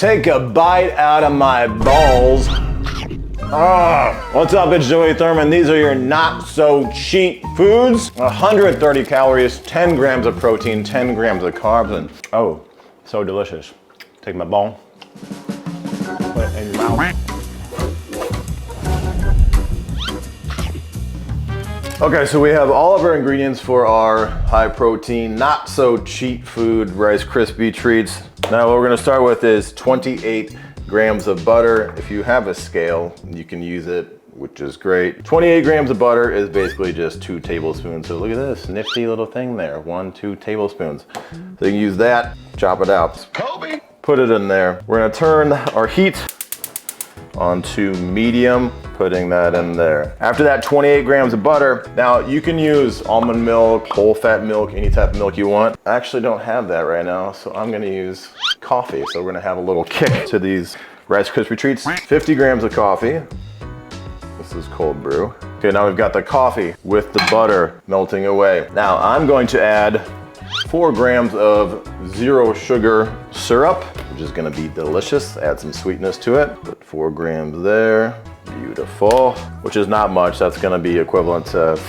Take a bite out of my balls. What's up, it's Joey Thurman. These are your not so cheap foods. 130 calories, 10 grams of protein, 10 grams of carbs, and oh, so delicious. Take my bone, put it in your mouth. Okay, so we have all of our ingredients for our high protein, not so cheap food, Rice Krispie treats. Now what we're gonna start with is 28 grams of butter. If you have a scale, you can use it, which is great. 28 grams of butter is basically just 2 tablespoons. So look at this nifty little thing there, 2 tablespoons. So you can use that, chop it out. Kobe! Put it in there. We're gonna turn our heat onto medium, putting that in there. After that, 28 grams of butter. Now you can use almond milk, whole fat milk, any type of milk you want. I actually don't have that right now, so I'm gonna use coffee. So we're gonna have a little kick to these Rice Krispie treats. 50 grams of coffee. This is cold brew. Okay, now we've got the coffee with the butter melting away. Now I'm going to add 4 grams of zero sugar syrup, which is gonna be delicious. Add some sweetness to it. Put 4 grams there. Beautiful, which is not much. That's gonna be equivalent to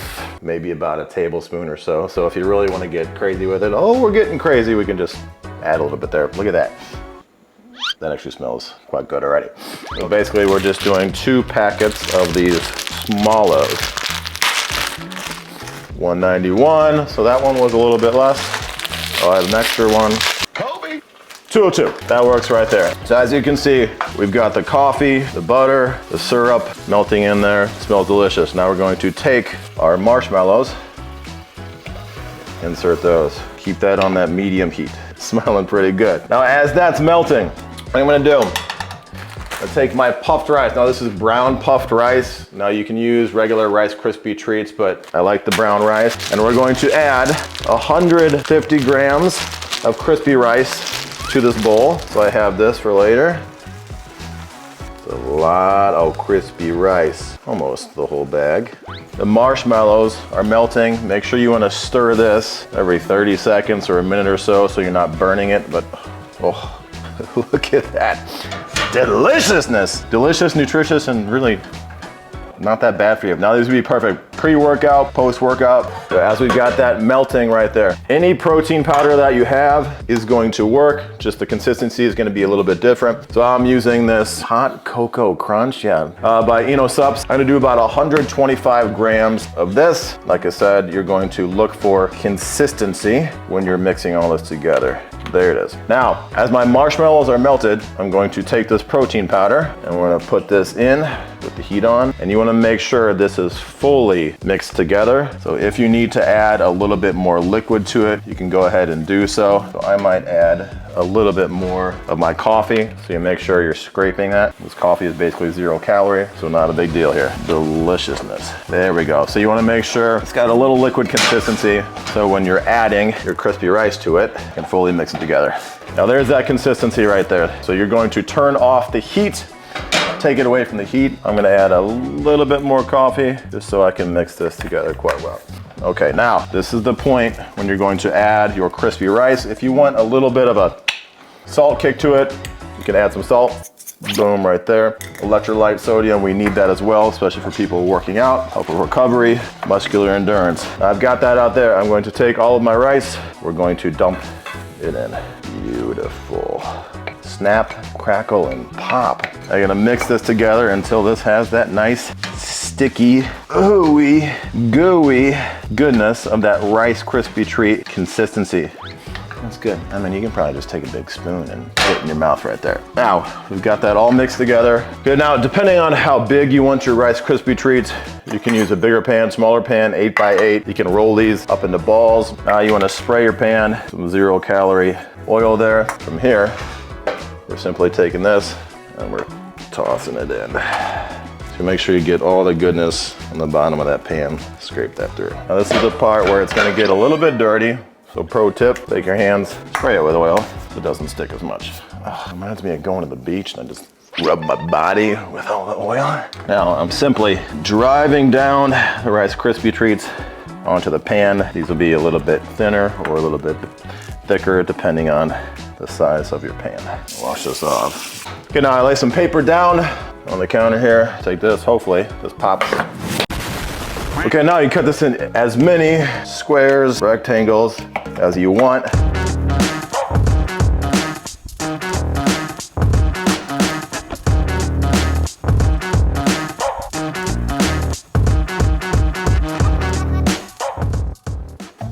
maybe about a tablespoon or so. So if you really wanna get crazy with it, oh, we're getting crazy, we can just add a little bit there. Look at that. That actually smells quite good already. So basically we're just doing 2 packets of these smallos. 191, so that one was a little bit less. I'll add an extra one. Kobe! 202, that works right there. So as you can see, we've got the coffee, the butter, the syrup melting in there. It smells delicious. Now we're going to take our marshmallows, insert those. Keep that on that medium heat. It's smelling pretty good. Now as that's melting, what I'm gonna do, I take my puffed rice. Now this is brown puffed rice. Now you can use regular Rice Krispie treats, but I like the brown rice. And we're going to add 150 grams of crispy rice to this bowl. So I have this for later. It's a lot of crispy rice, almost the whole bag. The marshmallows are melting. Make sure you wanna stir this every 30 seconds or a minute or so you're not burning it, but oh, look at that. Deliciousness. Delicious, nutritious, and really not that bad for you. Now these would be perfect pre-workout, post-workout. So as we've got that melting right there. Any protein powder that you have is going to work. Just the consistency is gonna be a little bit different. So I'm using this Hot Cocoa Crunch, by Subs. I'm gonna do about 125 grams of this. Like I said, you're going to look for consistency when you're mixing all this together. There it is. Now, as my marshmallows are melted, I'm going to take this protein powder and we're gonna put this in with the heat on. And you wanna make sure this is fully mixed together. So if you need to add a little bit more liquid to it, you can go ahead and do so. So I might add a little bit more of my coffee. So you make sure you're scraping that. This coffee is basically 0 calorie, so not a big deal here. Deliciousness. There we go. So you wanna make sure it's got a little liquid consistency. So when you're adding your crispy rice to it, you can fully mix it together. Now there's that consistency right there. So you're going to turn off the heat, take it away from the heat. I'm gonna add a little bit more coffee just so I can mix this together quite well. Okay, now this is the point when you're going to add your crispy rice. If you want a little bit of a salt kick to it, you can add some salt. Boom, right there. Electrolyte sodium, we need that as well, especially for people working out, help with recovery, muscular endurance. I've got that out there. I'm going to take all of my rice. We're going to dump it in. Beautiful. Snap, crackle, and pop. I'm gonna mix this together until this has that nice, sticky, ooey, gooey goodness of that Rice Krispie treat consistency. That's good. I mean, you can probably just take a big spoon and put it in your mouth right there. Now, we've got that all mixed together. Good, now, depending on how big you want your Rice Krispie treats, you can use a bigger pan, smaller pan, 8x8. You can roll these up into balls. Now you wanna spray your pan, some 0 calorie oil there. From here, we're simply taking this and we're tossing it in. So make sure you get all the goodness on the bottom of that pan. Scrape that through. Now this is the part where it's gonna get a little bit dirty. So pro tip, take your hands, spray it with oil so it doesn't stick as much. Oh, reminds me of going to the beach and I just rub my body with all the oil. Now I'm simply driving down the Rice Krispie treats onto the pan. These will be a little bit thinner or a little bit thicker depending on the size of your pan. Wash this off. Okay, now I lay some paper down on the counter here. Take this, hopefully this pops. Okay, now you cut this in as many squares, rectangles as you want.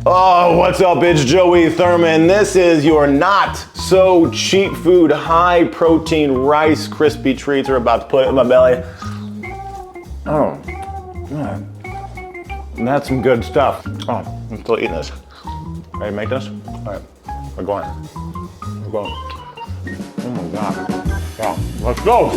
Oh, what's up? It's Joey Thurman. This is your not so cheap food, high protein Rice Krispie treats we're about to put in my belly. Oh, man. That's some good stuff. Oh, I'm still eating this. Ready to make this? All right, we're going. We're going. Oh my God. Yeah, let's go.